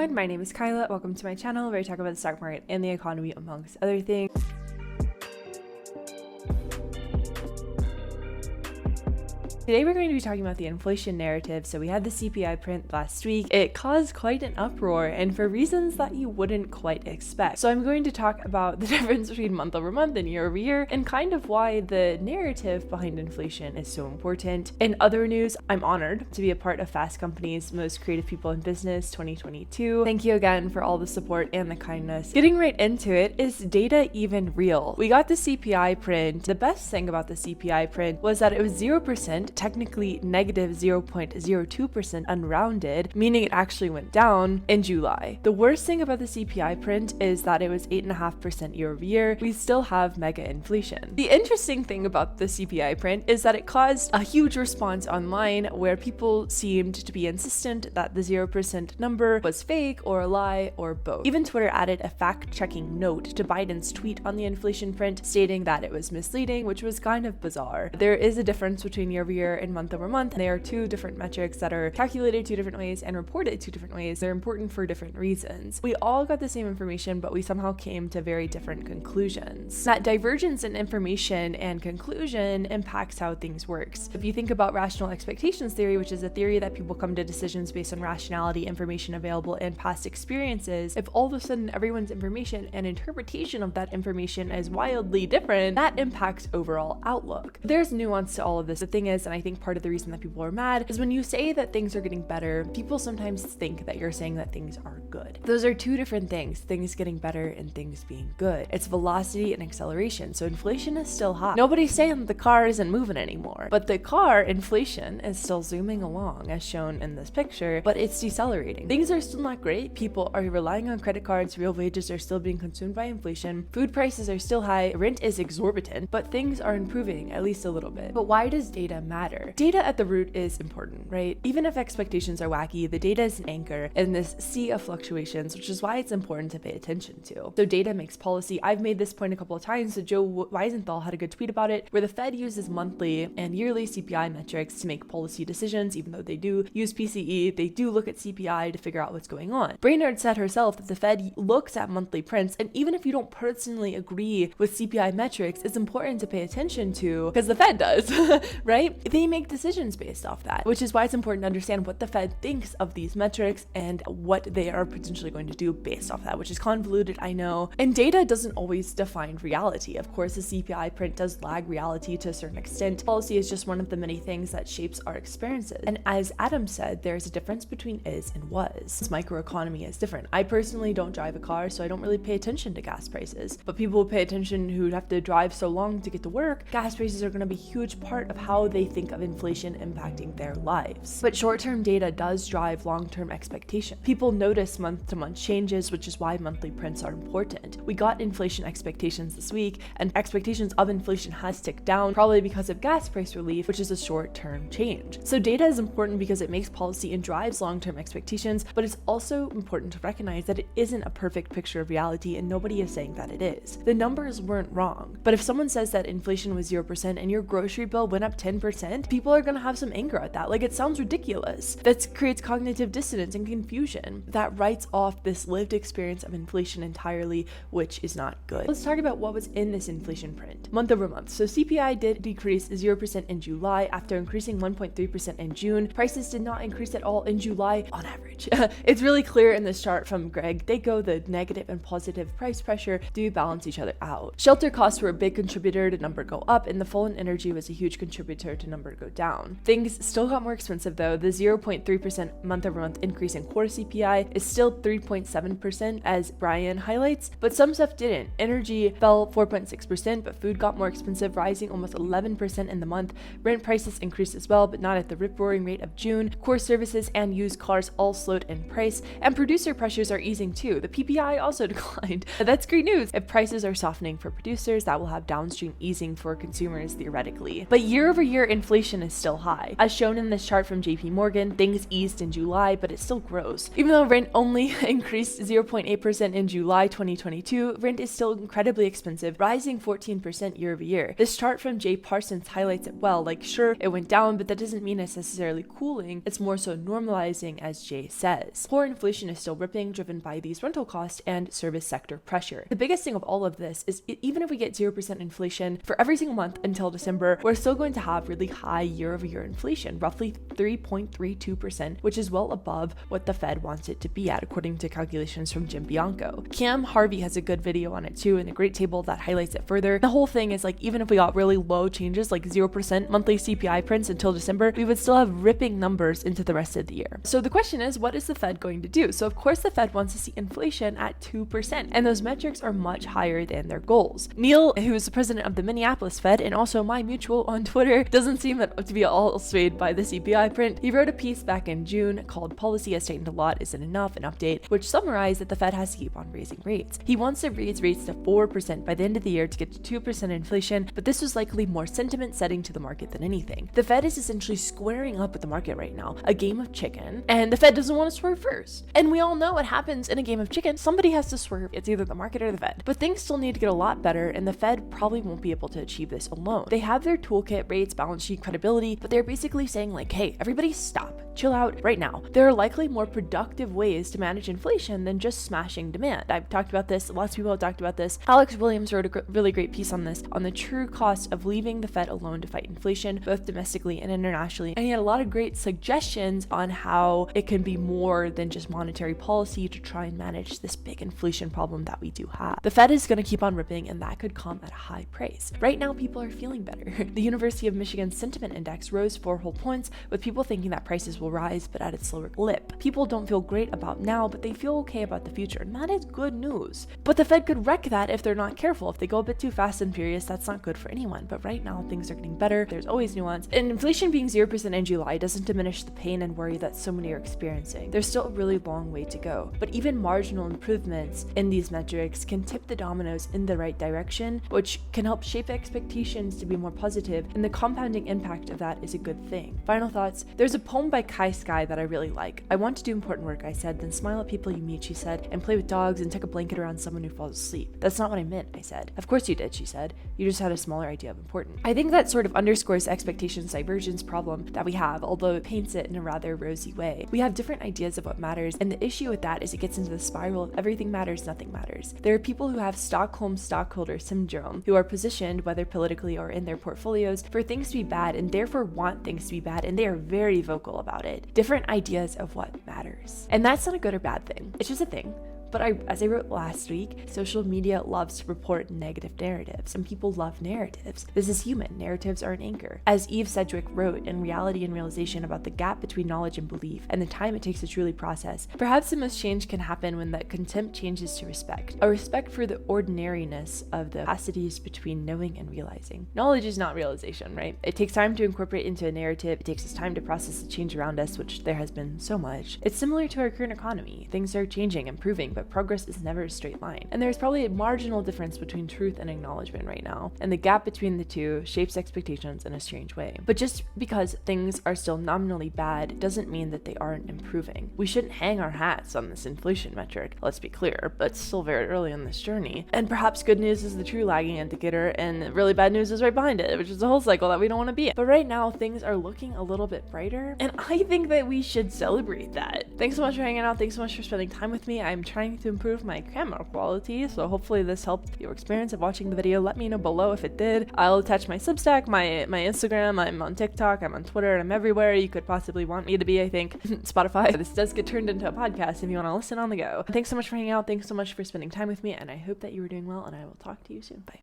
everyone, my name is Kyla. Welcome to my channel where I talk about the stock market and the economy amongst other things. Today we're going to be talking about the inflation narrative. So we had the CPI print last week. It caused quite an uproar and for reasons that you wouldn't quite expect. So I'm going to talk about the difference between month over month and year over year and kind of why the narrative behind inflation is so important. In other news, I'm honored to be a part of Fast Company's Most Creative People in Business 2022. Thank you again for all the support and the kindness. Getting right into it, is data even real? We got the CPI print. The best thing about the CPI print was that it was 0%, technically negative 0.02% unrounded, meaning it actually went down in July. The worst thing about the CPI print is that it was 8.5% year over year. We still have mega inflation. The interesting thing about the CPI print is that it caused a huge response online where people seemed to be insistent that the 0% number was fake or a lie or both. Even Twitter added a fact-checking note to Biden's tweet on the inflation print stating that it was misleading, which was kind of bizarre. There is a difference between year over year and month over month. They are two different metrics that are calculated two different ways and reported two different ways. They're important for different reasons. We all got the same information, but we somehow came to very different conclusions. That divergence in information and conclusion impacts how things works. If you think about rational expectations theory, which is a theory that people come to decisions based on rationality, information available, and past experiences, if all of a sudden everyone's information and interpretation of that information is wildly different, that impacts overall outlook. There's nuance to all of this. The thing is, and I think part of the reason that people are mad is when you say that things are getting better, people sometimes think that you're saying that things are good. Those are two different things, things getting better and things being good. It's velocity and acceleration. So inflation is still high. Nobody's saying that the car isn't moving anymore, but the car inflation is still zooming along as shown in this picture, but it's decelerating. Things are still not great. People are relying on credit cards. Real wages are still being consumed by inflation. Food prices are still high. Rent is exorbitant, but things are improving at least a little bit. But why does data matter? Data at the root is important, right? Even if expectations are wacky, the data is an anchor in this sea of fluctuations, which is why it's important to pay attention to. So data makes policy. I've made this point a couple of times. So Joe Weisenthal had a good tweet about it, where the Fed uses monthly and yearly CPI metrics to make policy decisions. Even though they do use PCE, they do look at CPI to figure out what's going on. Brainerd said herself that the Fed looks at monthly prints, and even if you don't personally agree with CPI metrics, it's important to pay attention to because the Fed does, right? They make decisions based off that, which is why it's important to understand what the Fed thinks of these metrics and what they are potentially going to do based off that, which is convoluted, I know. And data doesn't always define reality. Of course, the CPI print does lag reality to a certain extent. Policy is just one of the many things that shapes our experiences. And as Adam said, there's a difference between is and was. This microeconomy is different. I personally don't drive a car, so I don't really pay attention to gas prices, but people who pay attention who have to drive so long to get to work, gas prices are going to be a huge part of how they think of inflation impacting their lives. But short-term data does drive long-term expectation. People notice month-to-month changes, which is why monthly prints are important. We got inflation expectations this week, and expectations of inflation has ticked down, probably because of gas price relief, which is a short-term change. So data is important because it makes policy and drives long-term expectations, but it's also important to recognize that it isn't a perfect picture of reality, and nobody is saying that it is. The numbers weren't wrong, but if someone says that inflation was 0% and your grocery bill went up 10%, people are going to have some anger at that. Like, it sounds ridiculous. That creates cognitive dissonance and confusion. That writes off this lived experience of inflation entirely, which is not good. Let's talk about what was in this inflation print. Month over month. So CPI did decrease 0% in July after increasing 1.3% in June. Prices did not increase at all in July on average. It's really clear in this chart from Greg. They go the negative and positive price pressure do balance each other out. Shelter costs were a big contributor to number go up, and the fall in energy was a huge contributor to number go down. Things still got more expensive though. The 0.3% month over month increase in core CPI is still 3.7% as Brian highlights, but some stuff didn't. Energy fell 4.6%, but food got more expensive, rising almost 11% in the month. Rent prices increased as well, but not at the rip-roaring rate of June. Core services and used cars all slowed in price, and producer pressures are easing too. The PPI also declined. That's great news. If prices are softening for producers, that will have downstream easing for consumers theoretically. But year over year inflation inflation is still high. As shown in this chart from JP Morgan, things eased in July, but it still grows. Even though rent only increased 0.8% in July 2022, rent is still incredibly expensive, rising 14% year over year. This chart from Jay Parsons highlights it well. Like, sure, it went down, but that doesn't mean it's necessarily cooling. It's more so normalizing, as Jay says. Core inflation is still ripping, driven by these rental costs and service sector pressure. The biggest thing of all of this is even if we get 0% inflation for every single month until December, we're still going to have really high year-over-year inflation, roughly 3.32%, which is well above what the Fed wants it to be at, according to calculations from Jim Bianco. Cam Harvey has a good video on it too, and a great table that highlights it further. The whole thing is like, even if we got really low changes, like 0% monthly CPI prints until December, we would still have ripping numbers into the rest of the year. So the question is, what is the Fed going to do? So of course the Fed wants to see inflation at 2%, and those metrics are much higher than their goals. Neil, who is the president of the Minneapolis Fed and also my mutual on Twitter, doesn't seem to be all swayed by the CPI print. He wrote a piece back in June called "Policy Has Tightened a Lot, Isn't Enough," an update, which summarized that the Fed has to keep on raising rates. He wants to raise rates to 4% by the end of the year to get to 2% inflation, but this was likely more sentiment setting to the market than anything. The Fed is essentially squaring up with the market right now, a game of chicken, and the Fed doesn't want to swerve first. And we all know what happens in a game of chicken. Somebody has to swerve. It's either the market or the Fed. But things still need to get a lot better, and the Fed probably won't be able to achieve this alone. They have their toolkit, rates, balance sheet, credibility, but they're basically saying like, hey, everybody stop. Chill out right now. There are likely more productive ways to manage inflation than just smashing demand. I've talked about this. Lots of people have talked about this. Alex Williams wrote a really great piece on this, on the true cost of leaving the Fed alone to fight inflation, both domestically and internationally. And he had a lot of great suggestions on how it can be more than just monetary policy to try and manage this big inflation problem that we do have. The Fed is going to keep on ripping, and that could come at a high price. Right now, people are feeling better. The University of Michigan Sentiment Index rose 4 whole points, with people thinking that prices will rise, but at a slower clip. People don't feel great about now, but they feel okay about the future, and that is good news. But the Fed could wreck that if they're not careful. If they go a bit too fast and furious, that's not good for anyone. But right now, things are getting better. There's always nuance. And inflation being 0% in July doesn't diminish the pain and worry that so many are experiencing. There's still a really long way to go. But even marginal improvements in these metrics can tip the dominoes in the right direction, which can help shape expectations to be more positive, and the compounding impact of that is a good thing. Final thoughts. There's a poem by Kai Sky that I really like. "I want to do important work," I said, "then smile at people you meet," she said, "and play with dogs and tuck a blanket around someone who falls asleep." "That's not what I meant," I said. "Of course you did," she said. "You just had a smaller idea of important." I think that sort of underscores the expectations divergence problem that we have, although it paints it in a rather rosy way. We have different ideas of what matters, and the issue with that is it gets into the spiral of everything matters, nothing matters. There are people who have Stockholm stockholder syndrome, who are positioned, whether politically or in their portfolios, for things to be bad and therefore want things to be bad, and they are very vocal about it. Different ideas of what matters. And that's not a good or bad thing. It's just a thing. But as I wrote last week, social media loves to report negative narratives, and people love narratives. This is human. Narratives are an anchor. As Eve Sedgwick wrote in Reality and Realization about the gap between knowledge and belief, and the time it takes to truly process, perhaps the most change can happen when that contempt changes to respect. A respect for the ordinariness of the capacities between knowing and realizing. Knowledge is not realization, right? It takes time to incorporate into a narrative. It takes us time to process the change around us, which there has been so much. It's similar to our current economy. Things are changing, improving, but progress is never a straight line. And there's probably a marginal difference between truth and acknowledgement right now, and the gap between the two shapes expectations in a strange way. But just because things are still nominally bad doesn't mean that they aren't improving. We shouldn't hang our hats on this inflation metric, let's be clear, but it's still very early in this journey. And perhaps good news is the true lagging indicator, and really bad news is right behind it, which is a whole cycle that we don't want to be in. But right now, things are looking a little bit brighter, and I think that we should celebrate that. Thanks so much for hanging out. Thanks so much for spending time with me. I'm trying to improve my camera quality, so hopefully this helped your experience of watching the video. Let me know below if it did. I'll attach my Substack, my Instagram. I'm on TikTok, I'm on Twitter, and I'm everywhere you could possibly want me to be, I think. Spotify. This does get turned into a podcast if you want to listen on the go. Thanks so much for hanging out. Thanks so much for spending time with me, and I hope that you were doing well, and I will talk to you soon. Bye.